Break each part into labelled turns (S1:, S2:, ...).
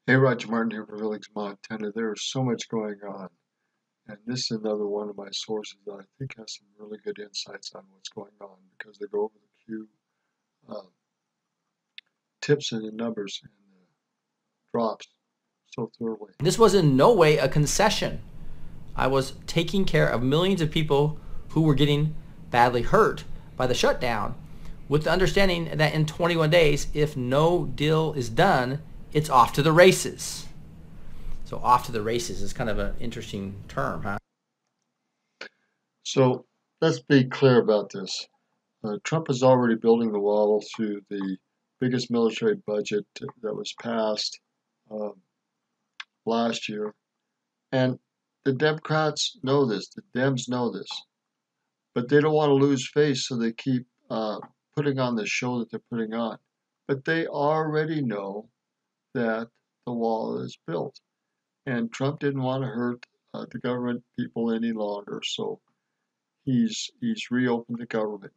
S1: Hey, Roger Martin here for Village, Montana. There is so much going on, and this is another one of my sources that I think has some really good insights on what's going on because they go over the few uh, tips and the numbers and the drops so thoroughly.
S2: This was in no way a concession. I was taking care of millions of people who were getting badly hurt by the shutdown with the understanding that in 21 days, if no deal is done, it's off to the races. So off to the races is kind of an interesting term, huh?
S1: So let's be clear about this. Trump is already building the wall through the biggest military budget that was passed um, last year, and the Democrats know this. The Dems know this. But they don't want to lose face, so they keep putting on the show that they're putting on. But they already know that the wall is built, and Trump didn't want to hurt the government people any longer, so he's reopened the government,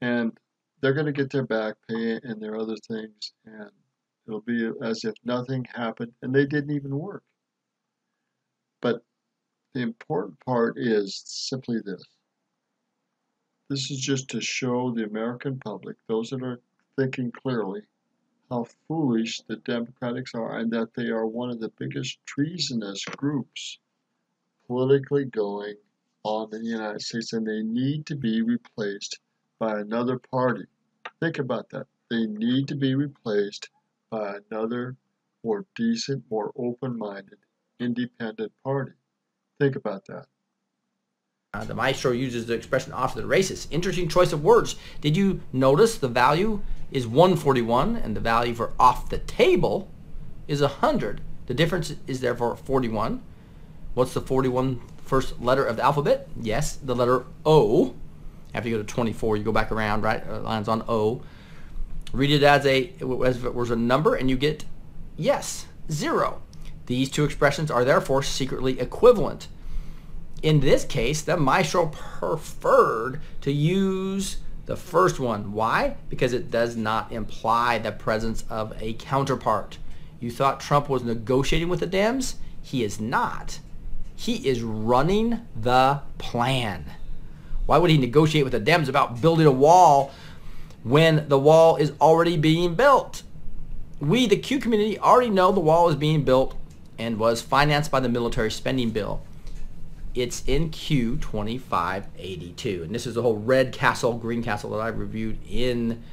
S1: and they're going to get their back pay and their other things, and it'll be as if nothing happened, and they didn't even work. But the important part is simply this. This is just to show the American public, those that are thinking clearly, how foolish the Democrats are and that they are one of the biggest treasonous groups politically going on in the United States, and they need to be replaced by another party. Think about that. They need to be replaced by another more decent, more open-minded, independent party. Think about that.
S2: The maestro uses the expression off to the races. Interesting choice of words. Did you notice the value is 141 and the value for off the table is 100? The difference is therefore 41. What's the 41 first letter of the alphabet? Yes, the letter O. After you go to 24, you go back around, right? Lands on O. Read it as if it was a number, and you get yes, 0. These two expressions are therefore secretly equivalent. In this case, the maestro preferred to use the first one. Why? Because it does not imply the presence of a counterpart. You thought Trump was negotiating with the Dems? He is not. He is running the plan. Why would he negotiate with the Dems about building a wall when the wall is already being built? We, the Q community, already know the wall is being built and was financed by the military spending bill. It's in Q 2582. And this is the whole red castle, green castle that I reviewed in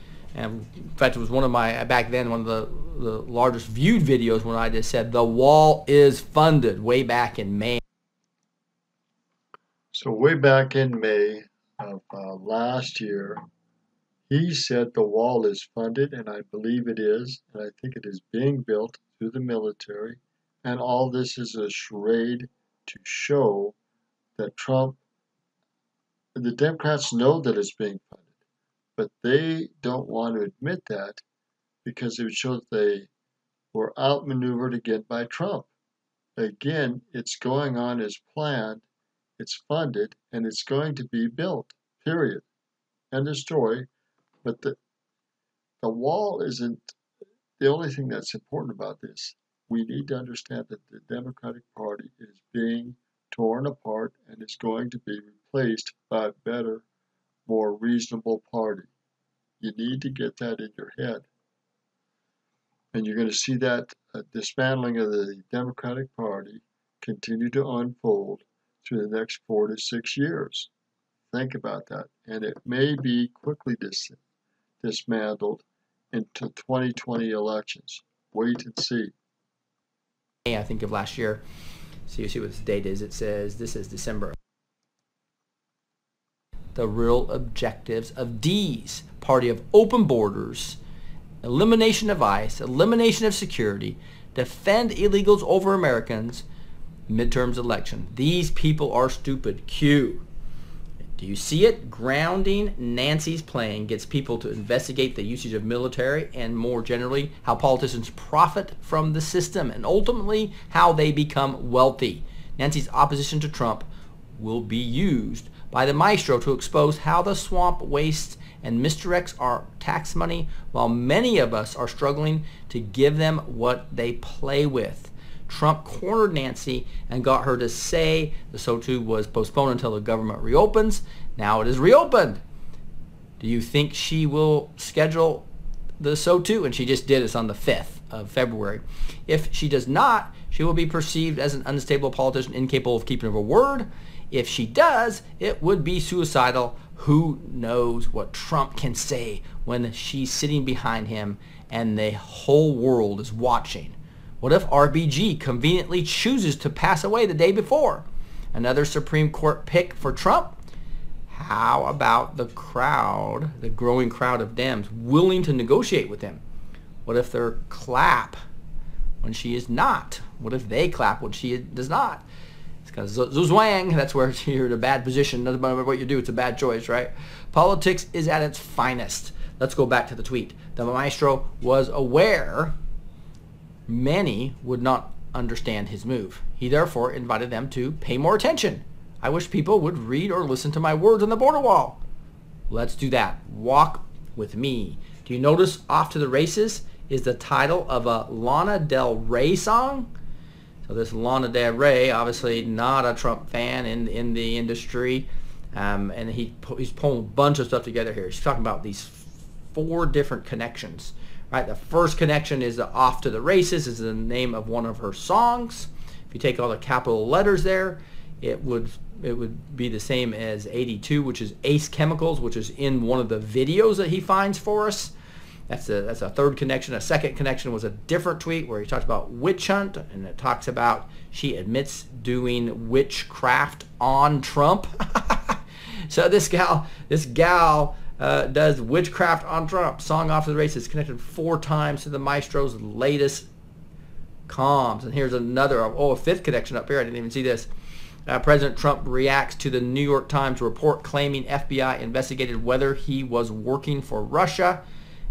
S2: fact, it was one of my, back then, one of the largest viewed videos when I just said the wall is funded way back in May.
S1: So way back in May of last year, he said the wall is funded, and I believe it is, and I think it is being built through the military, and all this is a charade to show that the Democrats know that it's being funded, but they don't want to admit that because it would show that they were outmaneuvered again by Trump. Again, it's going on as planned, it's funded, and it's going to be built, period. End of story. But the wall isn't the only thing that's important about this. We need to understand that the Democratic Party is being torn apart and is going to be replaced by a better, more reasonable party. You need to get that in your head. And you're going to see that dismantling of the Democratic Party continue to unfold through the next 4 to 6 years. Think about that. And it may be quickly dismantled into 2020 elections. Wait and see.
S2: I think of last year. So you see what this date is. It says this is December. The real objectives of D's party of open borders, elimination of ICE, elimination of security, defend illegals over Americans, midterms election. These people are stupid. Q. Do you see it? Grounding Nancy's plan gets people to investigate the usage of military and more generally how politicians profit from the system and ultimately how they become wealthy. Nancy's opposition to Trump will be used by the maestro to expose how the swamp wastes and misdirects our tax money, while many of us are struggling to give them what they play with. Trump cornered Nancy and got her to say the SO2 was postponed until the government reopens. Now it is reopened. Do you think she will schedule the SO2? And she just did. It's on the 5th of February. If she does not, she will be perceived as an unstable politician incapable of keeping her word. If she does, it would be suicidal. Who knows what Trump can say when she's sitting behind him and the whole world is watching? What if RBG conveniently chooses to pass away the day before? Another Supreme Court pick for Trump? How about the crowd, the growing crowd of Dems willing to negotiate with him? What if they clap when she is not? What if they clap when she does not? It's because Zuzwang, that's where you're in a bad position. Doesn't matter what you do, it's a bad choice, right? Politics is at its finest. Let's go back to the tweet. The maestro was aware many would not understand his move. He therefore invited them to pay more attention. I wish people would read or listen to my words on the border wall. Let's do that. Walk with me. Do you notice Off to the Races is the title of a Lana Del Rey song? So this Lana Del Rey, obviously not a Trump fan in the industry, and he's pulling a bunch of stuff together here. He's talking about these 4 different connections. Right, the first connection is the Off to the Races is the name of one of her songs. If you take all the capital letters there, it would be the same as 82, which is Ace Chemicals, which is in one of the videos that he finds for us. That's a third connection. A second connection was a different tweet where he talks about witch hunt, and it talks about she admits doing witchcraft on Trump. So this gal does witchcraft on Trump. Song Off to the Races connected 4 times to the maestro's latest comms. And here's another, a 5th connection up here. I didn't even see this. President Trump reacts to the New York Times report claiming FBI investigated whether he was working for Russia.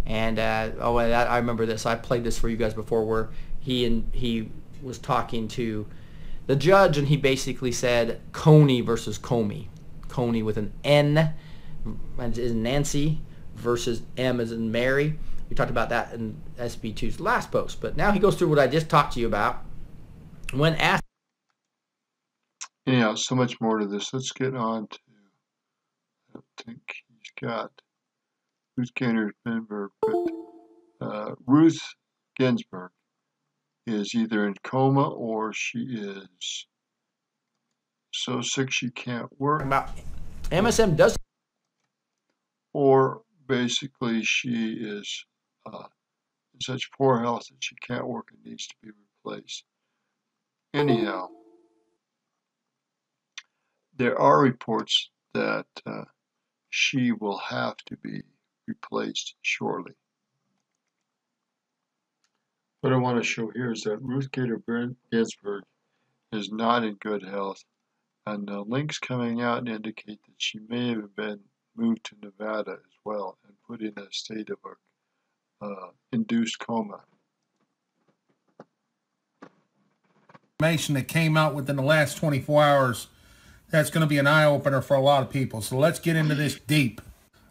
S2: And I remember this. I played this for you guys before, where he was talking to the judge, and he basically said Coney versus Comey. Coney with an N is Nancy versus M as in Mary. We talked about that in SB2's last post. But now he goes through what I just talked to you about. When asked...
S1: Yeah, so much more to this. Let's get on to, I don't think he's got Ruth Ginsburg, but Ruth Ginsburg is either in coma or she is so sick she can't work.
S2: About MSM does...
S1: Or basically she is in such poor health that she can't work and needs to be replaced. Anyhow, there are reports that she will have to be replaced shortly. What I want to show here is that Ruth Bader Ginsburg is not in good health, and the links coming out indicate that she may have been moved to Nevada as well and put in a state of induced coma.
S3: Information that came out within the last 24 hours that's going to be an eye-opener for a lot of people. So let's get into this deep.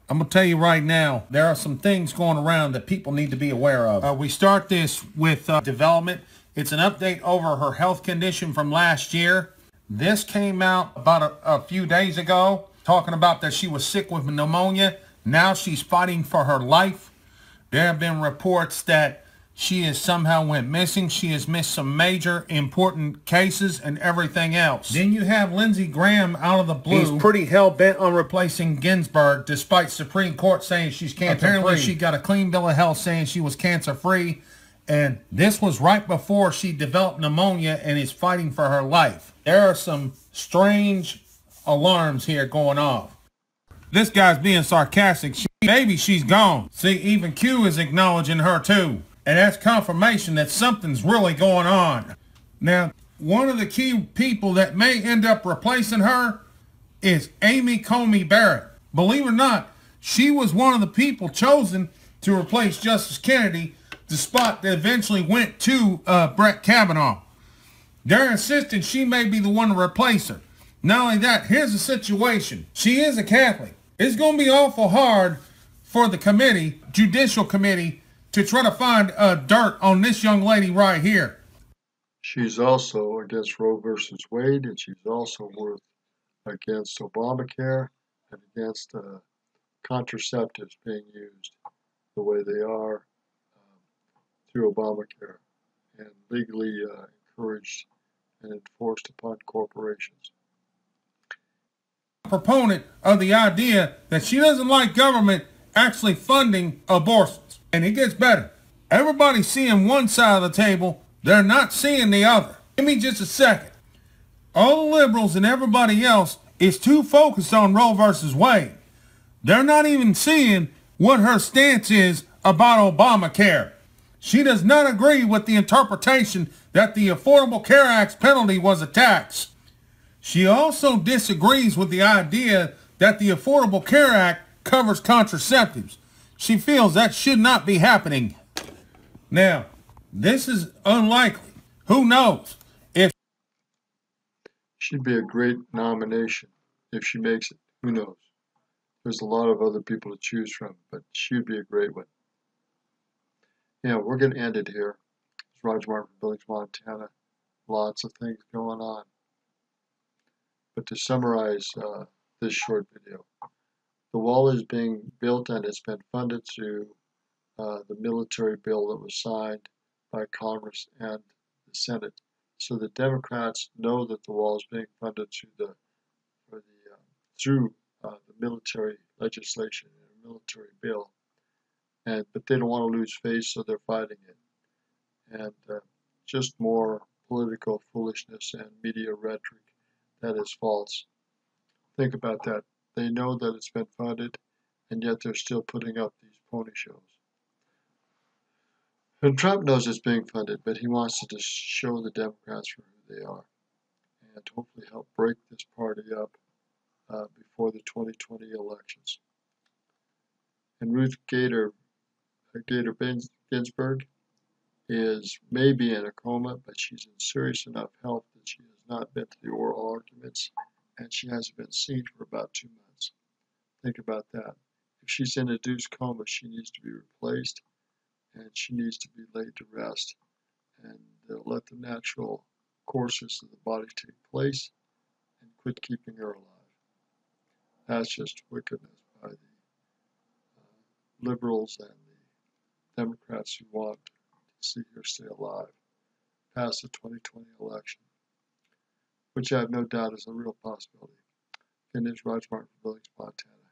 S3: I'm going to tell you right now, there are some things going around that people need to be aware of. We start this with development. It's an update over her health condition from last year. This came out about a few days ago, talking about that she was sick with pneumonia. Now she's fighting for her life. There have been reports that she has somehow went missing. She has missed some major important cases and everything else. Then you have Lindsey Graham out of the blue. He's pretty hell-bent on replacing Ginsburg, despite Supreme Court saying she's cancer-free. Apparently she got a clean bill of health saying she was cancer-free. And this was right before she developed pneumonia and is fighting for her life. There are some strange alarms here going off. This guy's being sarcastic. Maybe she's gone. See, even Q is acknowledging her too. And that's confirmation that something's really going on. Now, one of the key people that may end up replacing her is Amy Coney Barrett. Believe it or not, she was one of the people chosen to replace Justice Kennedy, the spot that eventually went to Brett Kavanaugh. They're insisting she may be the one to replace her. Not only that, here's the situation. She is a Catholic. It's going to be awful hard for the committee, judicial committee, to try to find dirt on this young lady right here.
S1: She's also against Roe versus Wade, and she's also against Obamacare and against contraceptives being used the way they are through Obamacare and legally encouraged and enforced upon corporations.
S3: Proponent of the idea that she doesn't like government actually funding abortions. And it gets better. Everybody's seeing one side of the table. They're not seeing the other. Give me just a second. All the liberals and everybody else is too focused on Roe versus Wade. They're not even seeing what her stance is about Obamacare. She does not agree with the interpretation that the Affordable Care Act's penalty was a tax. She also disagrees with the idea that the Affordable Care Act covers contraceptives. She feels that should not be happening. Now, this is unlikely. Who knows? If
S1: She'd be a great nomination if she makes it. Who knows? There's a lot of other people to choose from, but she'd be a great one. Yeah, we're going to end it here. It's Roger Martin from Billings, Montana. Lots of things going on. But to summarize this short video, the wall is being built and it's been funded through the military bill that was signed by Congress and the Senate. So the Democrats know that the wall is being funded through the military legislation and a military bill, but they don't want to lose face, so they're fighting it. And just more political foolishness and media rhetoric that is false. Think about that. They know that it's been funded, and yet they're still putting up these pony shows. And Trump knows it's being funded, but he wants to just show the Democrats for who they are and hopefully help break this party up before the 2020 elections. And Ruth Gator Ginsburg is maybe in a coma, but she's in serious enough health that she has not been to the oral arguments, and she hasn't been seen for about 2 months. Think about that. If she's in a induced coma, she needs to be replaced, and she needs to be laid to rest, and let the natural courses of the body take place, and quit keeping her alive. That's just wickedness by the liberals and the Democrats who want to see her stay alive past the 2020 election, which I have no doubt is a real possibility. Again, this is Roger Martin from Billings, Montana.